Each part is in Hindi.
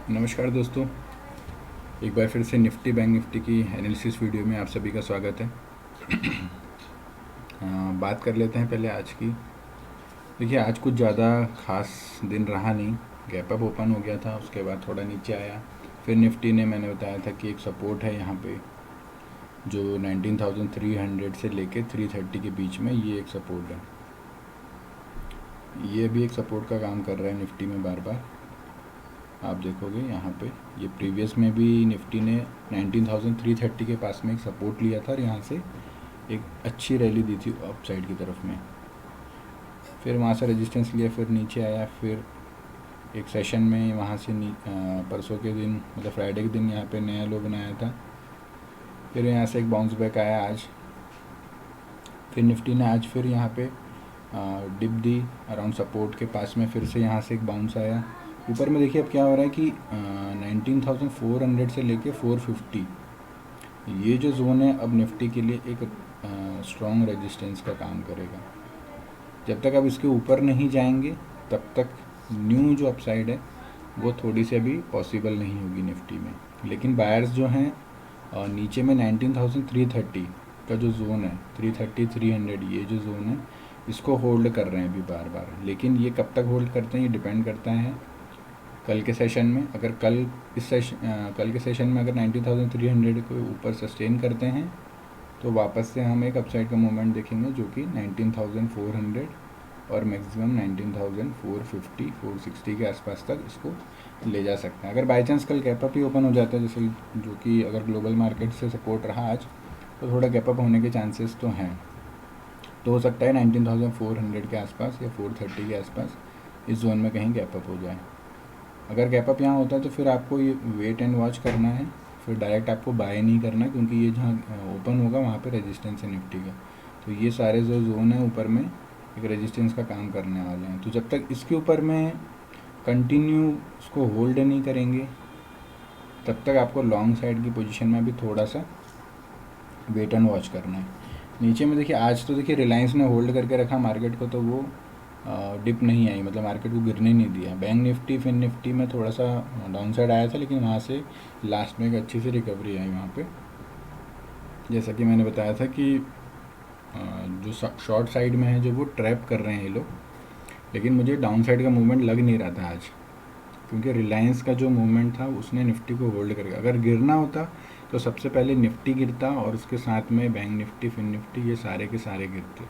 नमस्कार दोस्तों, एक बार फिर से निफ्टी बैंक निफ्टी की एनालिसिस वीडियो में आप सभी का स्वागत है। बात कर लेते हैं पहले आज की। देखिए, आज कुछ ज़्यादा खास दिन रहा नहीं। गैप अप ओपन हो गया था, उसके बाद थोड़ा नीचे आया। फिर निफ्टी ने, मैंने बताया था कि एक सपोर्ट है यहाँ पे जो 19,300 से लेके 330 के बीच में, ये एक सपोर्ट है। ये भी एक सपोर्ट का काम कर रहा है निफ्टी में बार बार। आप देखोगे यहाँ पे, ये प्रीवियस में भी निफ्टी ने 19,330 के पास में एक सपोर्ट लिया था और यहाँ से एक अच्छी रैली दी थी अप साइड की तरफ में। फिर वहाँ से रेजिस्टेंस लिया, फिर नीचे आया, फिर एक सेशन में वहाँ से परसों के दिन, मतलब फ्राइडे के दिन यहाँ पे नया लो बनाया था। फिर यहाँ से एक बाउंस बैक आया आज। फिर निफ्टी ने आज फिर यहाँ पे डिप दी अराउंड सपोर्ट के पास में, फिर से यहाँ से एक बाउंस आया ऊपर में। देखिए अब क्या हो रहा है कि 19,400 से लेके 450, ये जो जोन है अब निफ्टी के लिए एक स्ट्रॉन्ग रेजिस्टेंस का काम करेगा। जब तक अब इसके ऊपर नहीं जाएंगे तब तक न्यू जो अपसाइड है वो थोड़ी सी अभी पॉसिबल नहीं होगी निफ्टी में। लेकिन बायर्स जो हैं नीचे में 19,330 का जो जोन है, 330 300, ये जो जोन है इसको होल्ड कर रहे हैं अभी बार बार। लेकिन ये कब तक होल्ड करते हैं ये डिपेंड करता है कल के सेशन में। अगर कल के सेशन में अगर 19,300 को ऊपर सस्टेन करते हैं तो वापस से हम एक अपसाइड का मूवमेंट देखेंगे जो कि 19,400 और मैक्सिमम 19,450 460 के आसपास तक इसको ले जा सकते हैं। अगर बाई चांस कल गैप अप ही ओपन हो जाता है, जैसे जो कि अगर ग्लोबल मार्केट से सपोर्ट रहा आज, तो थोड़ा गैप अप होने के चांसेस तो हैं। तो हो सकता है 19,400 के आसपास या 430 के आसपास इस जोन में कहीं गैप अप हो जाए। अगर गैप अप यहाँ होता है तो फिर आपको ये वेट एंड वॉच करना है, फिर डायरेक्ट आपको बाय नहीं करना, क्योंकि ये जहाँ ओपन होगा वहाँ पे रेजिस्टेंस है निफ्टी का। तो ये सारे जो जोन है ऊपर में एक रेजिस्टेंस का काम करने वाले हैं। तो जब तक इसके ऊपर में कंटिन्यू इसको होल्ड नहीं करेंगे तब तक आपको लॉन्ग साइड की पोजीशन में भी थोड़ा सा वेट एंड वॉच करना है। नीचे में देखिए, आज तो देखिए रिलायंस ने होल्ड करके रखा मार्केट को, तो वो डिप नहीं आई, मतलब मार्केट को गिरने नहीं दिया। बैंक निफ्टी फिन निफ्टी में थोड़ा सा डाउन साइड आया था, लेकिन वहाँ से लास्ट में एक अच्छी सी रिकवरी आई वहाँ पे। जैसा कि मैंने बताया था कि जो शॉर्ट साइड में है जो वो ट्रैप कर रहे हैं ये लोग, लेकिन मुझे डाउन साइड का मूवमेंट लग नहीं रहा था आज, क्योंकि रिलायंस का जो मूवमेंट था उसने निफ्टी को होल्ड करके, अगर गिरना होता तो सबसे पहले निफ्टी गिरता और उसके साथ में बैंक निफ्टी फिन निफ्टी ये सारे के सारे गिरते।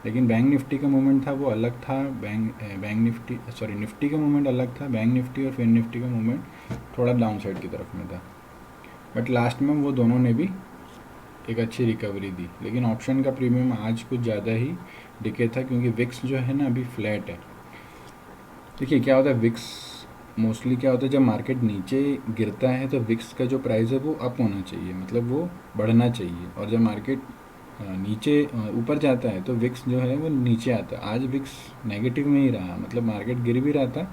लेकिन बैंक निफ्टी का मूवमेंट था वो अलग था, निफ्टी का मूवमेंट अलग था, बैंक निफ्टी और फिन निफ्टी का मूवमेंट थोड़ा डाउन साइड की तरफ में था। बट लास्ट में वो दोनों ने भी एक अच्छी रिकवरी दी। लेकिन ऑप्शन का प्रीमियम आज कुछ ज़्यादा ही डिके था, क्योंकि विक्स जो है ना अभी फ्लैट है। देखिए क्या होता है, विक्स मोस्टली क्या होता है, जब मार्केट नीचे गिरता है तो विक्स का जो प्राइस है वो अप होना चाहिए, मतलब वो बढ़ना चाहिए। और जब मार्केट नीचे ऊपर जाता है तो विक्स जो है वो नीचे आता है। आज विक्स नेगेटिव में ही रहा, मतलब मार्केट गिर भी रहा था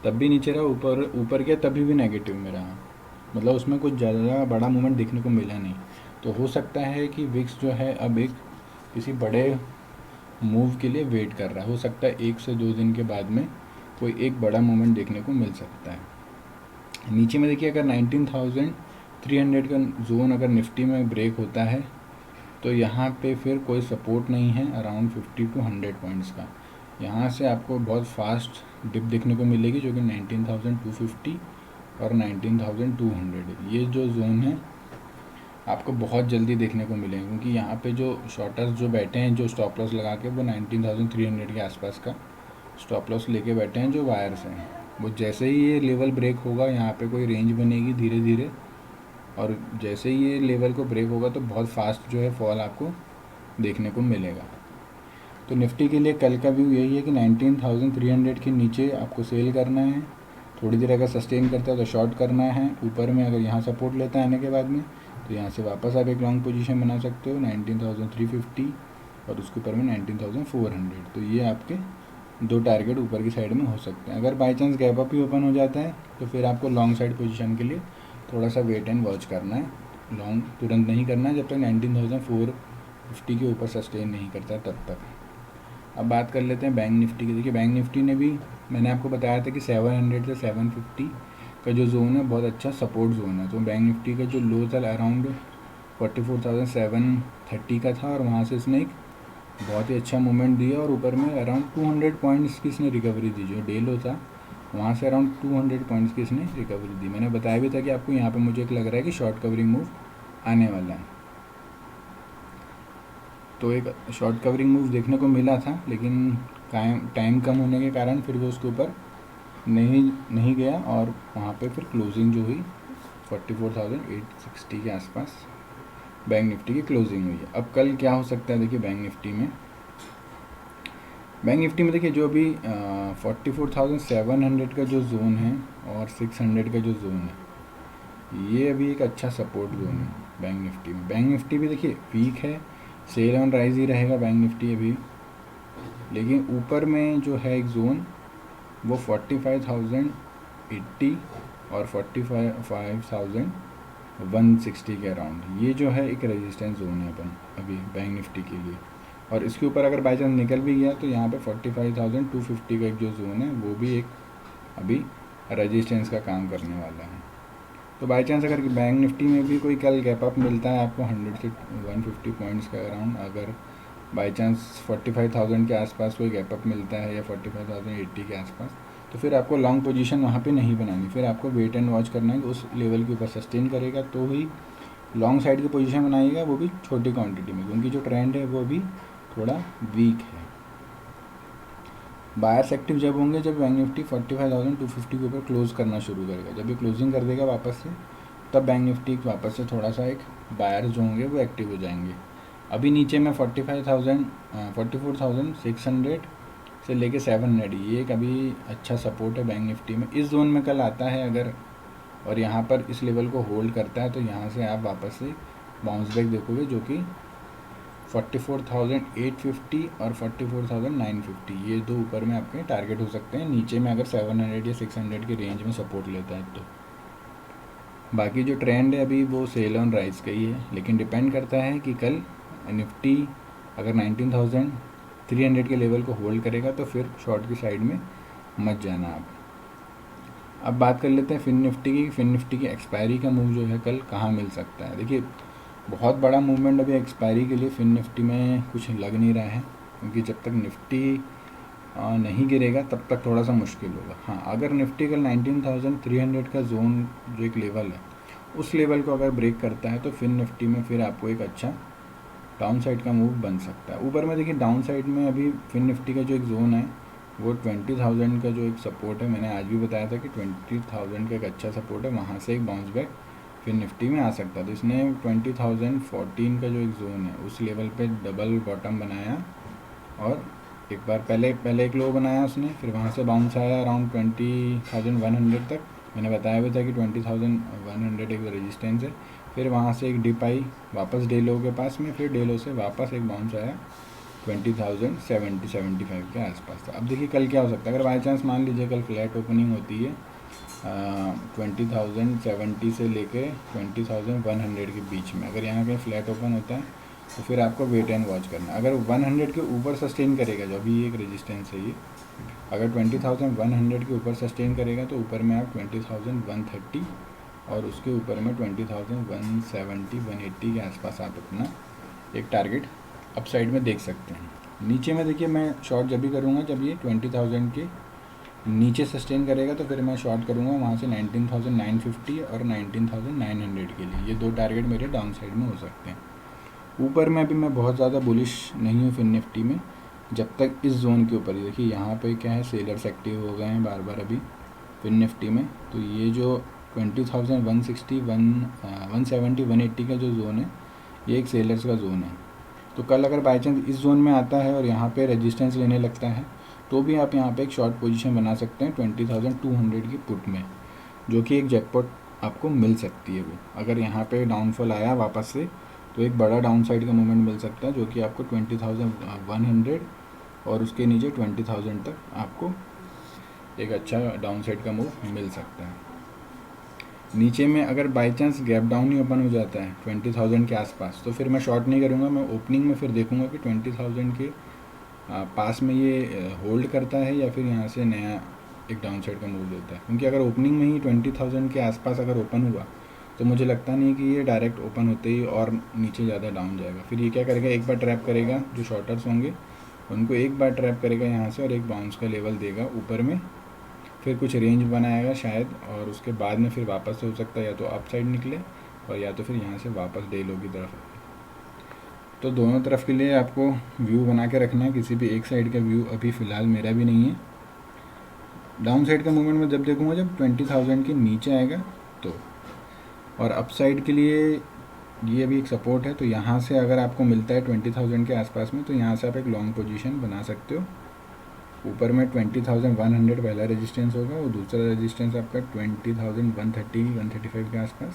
तब भी नीचे रहा, ऊपर गया तभी भी नेगेटिव में रहा, मतलब उसमें कुछ ज़्यादा बड़ा मूवमेंट देखने को मिला नहीं। तो हो सकता है कि विक्स जो है अब एक किसी बड़े मूव के लिए वेट कर रहा है। हो सकता है 1 से 2 दिन के बाद में कोई एक बड़ा मूवमेंट देखने को मिल सकता है। नीचे में देखिए, अगर 19,300 का जोन अगर निफ्टी में ब्रेक होता है तो यहाँ पे फिर कोई सपोर्ट नहीं है अराउंड 50 to 100 पॉइंट्स का। यहाँ से आपको बहुत फास्ट डिप देखने को मिलेगी, जो कि 19,250 और 19,200, ये जो जोन है आपको बहुत जल्दी देखने को मिलेंगे, क्योंकि यहाँ पे जो शॉर्टर्स जो बैठे हैं, जो स्टॉप लॉस लगा के, वो 19,300 के आसपास का स्टॉप लॉस लेके बैठे हैं जो वायर्स हैं। वो जैसे ही ये लेवल ब्रेक होगा, यहाँ पे कोई रेंज बनेगी धीरे धीरे, और जैसे ही ये लेवल को ब्रेक होगा तो बहुत फास्ट जो है फॉल आपको देखने को मिलेगा। तो निफ्टी के लिए कल का व्यू यही है कि 19,300 के नीचे आपको सेल करना है, थोड़ी देर अगर सस्टेन करता है तो शॉर्ट करना है। ऊपर में अगर यहाँ सपोर्ट लेता है आने के बाद में, तो यहाँ से वापस आप एक लॉन्ग पोजीशन बना सकते हो 19,350 और उसके ऊपर में 19,400। तो ये आपके दो टारगेट ऊपर की साइड में हो सकते हैं। अगर by chance gap up he open हो जाता है तो फिर आपको लॉन्ग साइड पोजीशन के लिए थोड़ा सा वेट एंड वॉच करना है। लॉन्ग तुरंत नहीं करना है जब तक 19,450 के ऊपर सस्टेन नहीं करता तब तक। अब बात कर लेते हैं बैंक निफ्टी की। देखिए बैंक निफ्टी ने भी, मैंने आपको बताया था कि 700 से 750 का जो जोन है बहुत अच्छा सपोर्ट जोन है। तो बैंक निफ्टी का जो लो था अराउंड 44,730 का था और वहाँ से इसने एक बहुत ही अच्छा मूवमेंट दिया और ऊपर में अराउंड 200 पॉइंट्स की इसने रिकवरी दी। जो डे लो था वहाँ से अराउंड 200 पॉइंट्स की इसने रिकवरी दी। मैंने बताया भी था कि आपको यहाँ पे मुझे एक लग रहा है कि शॉर्ट कवरिंग मूव आने वाला है। तो एक शॉर्ट कवरिंग मूव देखने को मिला था, लेकिन टाइम कम होने के कारण फिर वो उसके ऊपर नहीं गया और वहाँ पे फिर क्लोजिंग जो हुई 44,860 के आसपास बैंक निफ्टी की क्लोजिंग हुई है। अब कल क्या हो सकता है देखिए बैंक निफ्टी में देखिए जो अभी 44,700 का जो जोन है और 600 का जो जोन है, ये अभी एक अच्छा सपोर्ट जोन है बैंक निफ्टी में। बैंक निफ्टी भी देखिए वीक है, सेल ऑन राइज ही रहेगा बैंक निफ्टी अभी, लेकिन ऊपर में जो है एक जोन वो 45,080 और 45,160 के अराउंड, ये जो है एक रेजिस्टेंस जोन है अपन अभी बैंक निफ्टी के लिए। और इसके ऊपर अगर बाई चांस निकल भी गया तो यहाँ पे 45,250 का एक जो जोन है वो भी एक अभी रेजिस्टेंस का काम करने वाला है। तो बाई चांस अगर बैंक निफ्टी में भी कोई कल गैप अप मिलता है आपको 100 से 150 पॉइंट्स का अराउंड, अगर बाई चांस 45,000 के आसपास कोई गैप अप मिलता है या 45,080 के आसपास, तो फिर आपको लॉन्ग पोजीशन वहाँ पे नहीं बनानी, फिर आपको वेट एंड वॉच करना है कि उस लेवल के ऊपर सस्टेन करेगा तो ही लॉन्ग साइड की पोजीशन बनाइएगा, वो भी छोटी क्वांटिटी में, क्योंकि जो ट्रेंड है वो भी थोड़ा वीक है। बायर्स एक्टिव जब होंगे जब बैंक निफ्टी 45,250 के ऊपर क्लोज करना शुरू करेगा, जब ये क्लोजिंग कर देगा वापस से, तब बैंक निफ्टी वापस से थोड़ा सा एक बायर्स जो होंगे वो एक्टिव हो जाएंगे। अभी नीचे में 44,600 से लेके 700, ये एक अभी अच्छा सपोर्ट है बैंक निफ्टी में। इस जोन में कल आता है अगर और यहाँ पर इस लेवल को होल्ड करता है तो यहाँ से आप वापस से बाउंस बैक देखोगे, जो कि 44,850 और 44,950, ये दो ऊपर में आपके टारगेट हो सकते हैं। नीचे में अगर 700 या 600 के रेंज में सपोर्ट लेता है तो बाकी जो ट्रेंड है अभी वो सेल ऑन राइज का ही है, लेकिन डिपेंड करता है कि कल निफ्टी अगर 19,300 के लेवल को होल्ड करेगा तो फिर शॉर्ट की साइड में मत जाना आप। अब बात कर लेते हैं फिन निफ्टी की। फिन निफ्टी की एक्सपायरी का मूव जो है कल कहाँ मिल सकता है। देखिए बहुत बड़ा मूवमेंट अभी एक्सपायरी के लिए फिन निफ्टी में कुछ लग नहीं रहा है, क्योंकि जब तक निफ्टी नहीं गिरेगा तब तक थोड़ा सा मुश्किल होगा। हाँ, अगर निफ्टी कल 19,300 का जोन जो एक लेवल है उस लेवल को अगर ब्रेक करता है तो फिन निफ्टी में फिर आपको एक अच्छा डाउन साइड का मूव बन सकता है। ऊपर में देखिए डाउन साइड में अभी फिन निफ्टी का जो एक जोन है वो 20,000 का जो एक सपोर्ट है, मैंने आज भी बताया था कि 20,000 का एक अच्छा सपोर्ट है, वहाँ से एक बाउंस बैक फिर निफ्टी में आ सकता है। तो इसने 20,014 का जो एक जोन है उस लेवल पे डबल बॉटम बनाया और एक बार पहले एक लो बनाया उसने, फिर वहाँ से बाउंस आया अराउंड 20,100 तक। मैंने बताया भी था कि 20,100 एक रेजिस्टेंस है, फिर वहाँ से एक डिप आई वापस डे लो के पास में, फिर डे लो से वापस एक बाउंस आया 20,075 के आसपास। अब देखिए कल क्या हो सकता है। अगर बाई चांस मान लीजिए कल फ्लैट ओपनिंग होती है 20,070 से लेके 20,100 के बीच में, अगर यहाँ कहीं फ्लैट ओपन होता है तो फिर आपको वेट एंड वॉच करना। अगर 100 के ऊपर सस्टेन करेगा, जो अभी एक रेजिस्टेंस है ये, अगर 20,100 के ऊपर सस्टेन करेगा तो ऊपर में आप 20,130 और उसके ऊपर में 20,170 180 के आसपास आप अपना एक टारगेट अप साइड में देख सकते हैं। नीचे में देखिए मैं शॉर्ट जब भी करूँगा जब ये 20,000 के नीचे सस्टेन करेगा तो फिर मैं शॉर्ट करूँगा वहाँ से 19,950 और 19,900 के लिए। ये दो टारगेट मेरे डाउन साइड में हो सकते हैं। ऊपर में भी मैं बहुत ज़्यादा बुलिश नहीं हूँ फिन निफ्टी में, जब तक इस जोन के ऊपर। देखिए यहाँ पे क्या है, सेलर्स एक्टिव हो गए हैं बार बार अभी फिन निफ्टी में, तो ये जो 20,160 170 180 का जो जोन है ये एक सेलर्स का जोन है। तो कल अगर बाई चांस इस जोन में आता है और यहाँ पे रेजिस्टेंस लेने लगता है तो भी आप यहाँ पे एक शॉर्ट पोजीशन बना सकते हैं 20,200 की पुट में, जो कि एक जैकपॉट आपको मिल सकती है। वो अगर यहाँ पे डाउनफॉल आया वापस से तो एक बड़ा डाउन साइड का मूवमेंट मिल सकता है, जो कि आपको 20,100 और उसके नीचे 20,000 तक आपको एक अच्छा डाउन साइड का मूव मिल सकता है। नीचे में अगर by chance gap down he open हो जाता है 20,000 के आसपास तो फिर मैं शॉर्ट नहीं करूँगा, मैं ओपनिंग में फिर देखूँगा कि 20,000 के पास में ये होल्ड करता है या फिर यहाँ से नया एक डाउन साइड का मूव देता है, क्योंकि अगर ओपनिंग में ही 20,000 के आसपास अगर ओपन हुआ तो मुझे लगता नहीं कि ये डायरेक्ट ओपन होते ही और नीचे ज़्यादा डाउन जाएगा। फिर ये क्या करेगा, एक बार ट्रैप करेगा, जो शॉर्टर्स होंगे उनको एक बार ट्रैप करेगा यहाँ से और एक बाउंस का लेवल देगा ऊपर में, फिर कुछ रेंज बनाएगा शायद, और उसके बाद में फिर वापस से हो सकता है या तो अप साइड निकले और या तो फिर यहाँ से वापस डे लो की तरफ। तो दोनों तरफ के लिए आपको व्यू बना के रखना है, किसी भी एक साइड का व्यू अभी फ़िलहाल मेरा भी नहीं है। डाउन साइड का मूवमेंट मैं जब देखूँगा जब 20,000 के नीचे आएगा तो, और अप साइड के लिए ये अभी एक सपोर्ट है, तो यहाँ से अगर आपको मिलता है 20,000 के आसपास में तो यहाँ से आप एक लॉन्ग पोजीशन बना सकते हो। ऊपर में 20,100 पहला रेजिस्टेंस होगा और दूसरा रेजिस्टेंस आपका 20,130 135 के आसपास,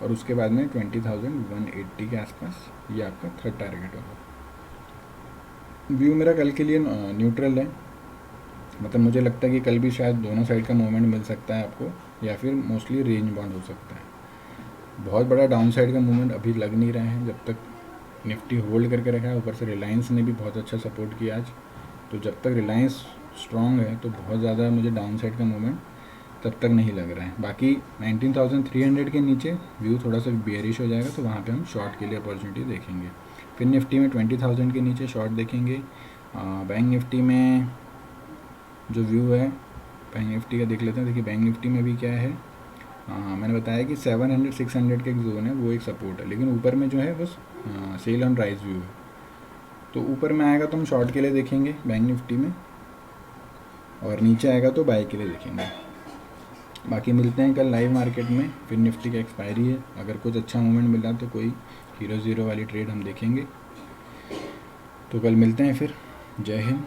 और उसके बाद में 20,180 के आसपास ये आपका थर्ड टारगेट होगा। व्यू मेरा कल के लिए न्यूट्रल है, मतलब मुझे लगता है कि कल भी शायद दोनों साइड का मूवमेंट मिल सकता है आपको, या फिर मोस्टली रेंज बाउंड हो सकता है। बहुत बड़ा डाउन साइड का मूवमेंट अभी लग नहीं रहा है, जब तक निफ्टी होल्ड करके रखा है। ऊपर से रिलायंस ने भी बहुत अच्छा सपोर्ट किया आज, तो जब तक रिलायंस स्ट्रॉन्ग है तो बहुत ज़्यादा मुझे डाउन साइड का मूवमेंट तब तक नहीं लग रहा है। बाकी 19,300 के नीचे व्यू थोड़ा सा बेयरिश हो जाएगा, तो वहाँ पे हम शॉर्ट के लिए अपॉर्चुनिटी देखेंगे। फिर निफ्टी में 20,000 के नीचे शॉर्ट देखेंगे। बैंक निफ्टी में जो व्यू है बैंक निफ्टी का देख लेते हैं। देखिए बैंक निफ्टी में भी क्या है, मैंने बताया कि 700 600 का एक जोन है, वो एक सपोर्ट है, लेकिन ऊपर में जो है बस सेल ऑन राइज व्यू है, तो ऊपर में आएगा तो हम शॉर्ट के लिए देखेंगे बैंक निफ्टी में, और नीचे आएगा तो बाय के लिए देखेंगे। बाकी मिलते हैं कल लाइव मार्केट में। फिर निफ्टी का एक्सपायरी है, अगर कुछ अच्छा मूवमेंट मिला तो कोई 0-0 वाली ट्रेड हम देखेंगे। तो कल मिलते हैं फिर। जय हिंद।